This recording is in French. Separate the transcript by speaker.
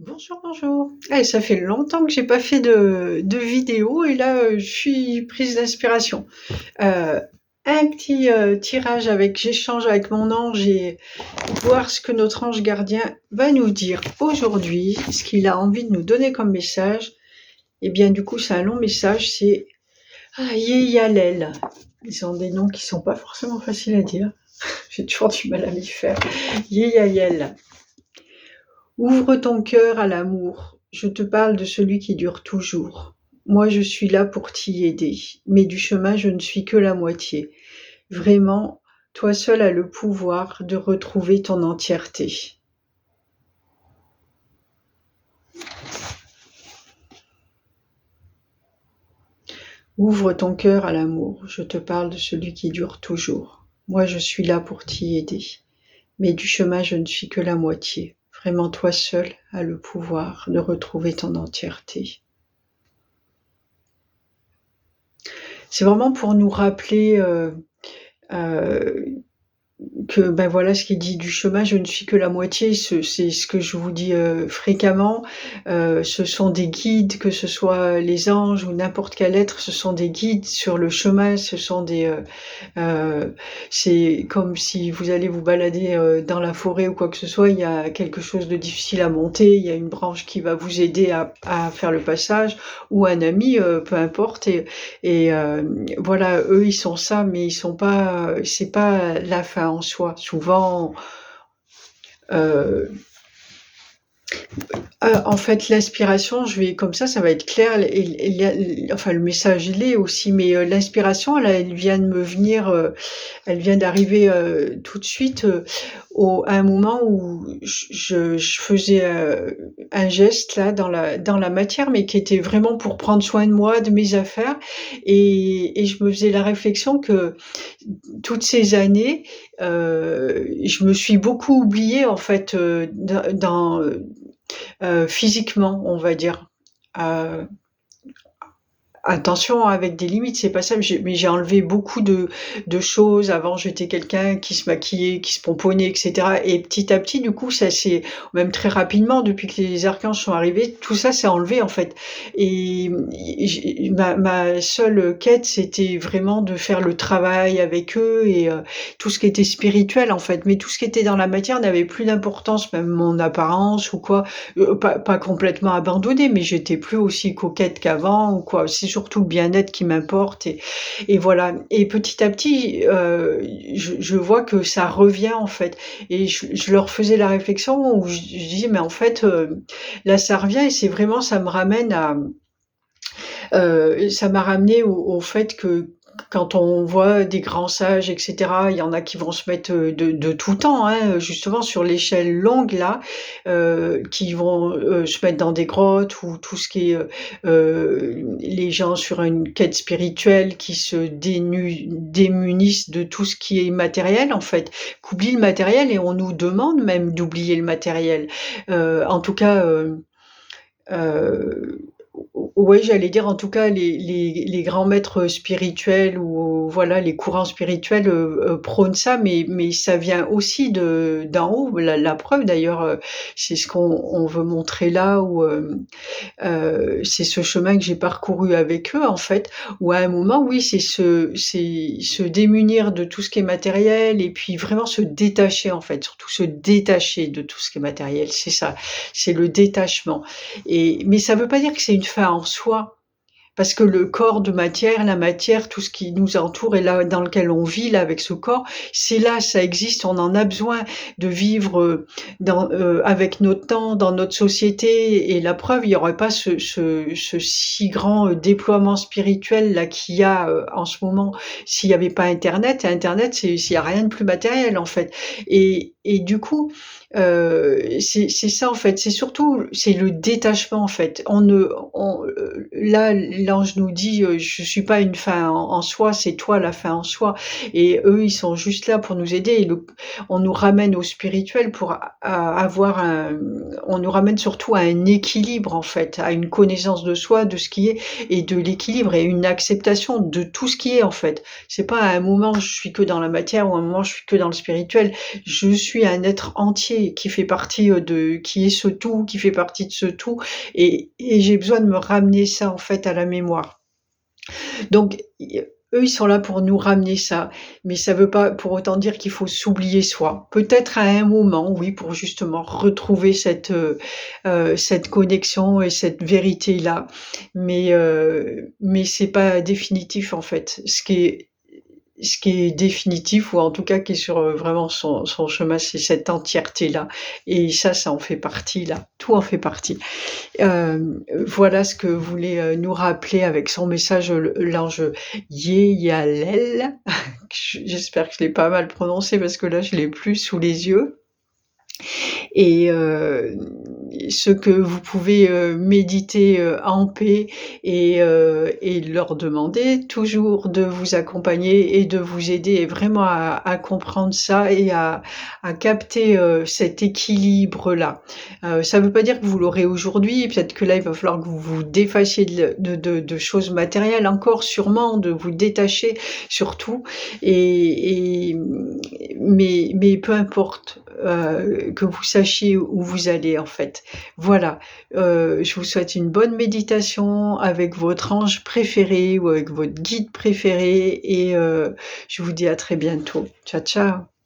Speaker 1: Bonjour, bonjour. Eh, ça fait longtemps que j'ai pas fait de vidéo et là, je suis prise d'inspiration. Heu, un petit, tirage avec j'échange avec mon ange et voir ce que notre ange gardien va nous dire aujourd'hui, ce qu'il a envie de nous donner comme message. Et bien, du coup, c'est un long message, c'est Yeyalel. Ils ont des noms qui sont pas forcément faciles à dire. J'ai toujours du mal à m'y faire. Yeyayel. Ouvre ton cœur à l'amour, je te parle de celui qui dure toujours. Moi je suis là pour t'y aider, mais du chemin je ne suis que la moitié. Vraiment, toi seul as le pouvoir de retrouver ton entièreté. Ouvre ton cœur à l'amour, je te parle de celui qui dure toujours. Moi je suis là pour t'y aider, mais du chemin je ne suis que la moitié. Vraiment, toi seul as le pouvoir de retrouver ton entièreté. C'est vraiment pour nous rappeler euh, que ben voilà ce qu'il dit du chemin, je ne suis que la moitié, c'est ce que je vous dis fréquemment. Ce sont des guides, que ce soit les anges ou n'importe quel être, ce sont des guides sur le chemin, ce sont c'est comme si vous allez vous balader dans la forêt ou quoi que ce soit, il y a quelque chose de difficile à monter, il y a une branche qui va vous aider à faire le passage, ou un ami, peu importe, et voilà, eux ils sont ça, mais ils sont pas, c'est pas la fin en soi. Souvent, euh, en fait, l'inspiration, je vais comme ça va être clair. Enfin, le message il est aussi, mais l'inspiration, là, elle vient de me venir. Elle vient d'arriver tout de suite à un moment où je faisais un geste là dans la matière, mais qui était vraiment pour prendre soin de moi, de mes affaires, et je me faisais la réflexion que toutes ces années, je me suis beaucoup oubliée en fait physiquement, on va dire. Euh, Attention, avec des limites, c'est pas ça, mais j'ai enlevé beaucoup de choses. Avant, j'étais quelqu'un qui se maquillait, qui se pomponnait, etc. Et petit à petit, du coup, ça s'est, même très rapidement, depuis que les archanges sont arrivés, tout ça s'est enlevé, en fait. Et ma seule quête, c'était vraiment de faire le travail avec eux et tout ce qui était spirituel, en fait. Mais tout ce qui était dans la matière n'avait plus d'importance, même mon apparence ou quoi. Pas complètement abandonné, mais j'étais plus aussi coquette qu'avant ou quoi. C'est surtout le bien-être qui m'importe et voilà. Et petit à petit, je vois que ça revient en fait. Et je leur faisais la réflexion où je disais mais en fait là ça revient et c'est vraiment ça me ramène à ça m'a ramené au fait que quand on voit des grands sages, etc., il y en a qui vont se mettre de tout temps, hein, justement sur l'échelle longue là, qui vont se mettre dans des grottes ou tout ce qui est les gens sur une quête spirituelle qui se démunissent de tout ce qui est matériel en fait, qu'oublie le matériel et on nous demande même d'oublier le matériel. En tout cas. Heu, ouais, j'allais dire en tout cas les grands maîtres spirituels ou voilà, les courants spirituels, prônent ça, mais ça vient aussi de d'en haut. La preuve d'ailleurs, c'est ce qu'on veut montrer là où, c'est ce chemin que j'ai parcouru avec eux, en fait, où à un moment, oui, c'est se démunir de tout ce qui est matériel et puis vraiment se détacher, en fait, surtout se détacher de tout ce qui est matériel, c'est ça, c'est le détachement mais ça veut pas dire que c'est une fin en soi. Parce que le corps de matière, la matière, tout ce qui nous entoure et là dans lequel on vit là avec ce corps, c'est là, ça existe, on en a besoin de vivre avec notre temps, dans notre société. Et la preuve, il n'y aurait pas ce si grand déploiement spirituel là qu'il y a en ce moment s'il n'y avait pas Internet. Et Internet, s'il n'y a rien de plus matériel en fait. Et du coup, c'est ça en fait. C'est surtout c'est le détachement en fait. Là l'ange nous dit, «Je suis pas une fin en soi, c'est toi la fin en soi» et eux, ils sont juste là pour nous aider et on nous ramène au spirituel pour avoir on nous ramène surtout à un équilibre, en fait, à une connaissance de soi, de ce qui est et de l'équilibre et une acceptation de tout ce qui est, en fait. C'est pas à un moment je suis que dans la matière ou à un moment je suis que dans le spirituel. Je suis un être entier qui fait partie, qui est ce tout, qui fait partie de ce tout et j'ai besoin de me ramener ça, en fait, à la mémoire. Donc eux, ils sont là pour nous ramener ça, mais ça veut pas pour autant dire qu'il faut s'oublier soi. Peut-être à un moment, oui, pour justement retrouver cette connexion et cette vérité-là, mais c'est pas définitif, en fait. Ce qui est définitif ou en tout cas qui est sur, vraiment son chemin, c'est cette entièreté-là et ça en fait partie là, tout en fait partie. Voilà ce que voulait, nous rappeler avec son message, l'ange Yéyalel. J'espère que je l'ai pas mal prononcé parce que là je l'ai plus sous les yeux et ce que vous pouvez, méditer, en paix et leur demander toujours de vous accompagner et de vous aider et vraiment à comprendre ça et à capter, cet équilibre-là. Ça ne veut pas dire que vous l'aurez aujourd'hui, peut-être que là, il va falloir que vous vous défassiez de choses matérielles encore sûrement, de vous détacher surtout mais peu importe, que vous sachiez où vous allez en fait. Voilà, je vous souhaite une bonne méditation avec votre ange préféré ou avec votre guide préféré et je vous dis à très bientôt. Ciao, ciao.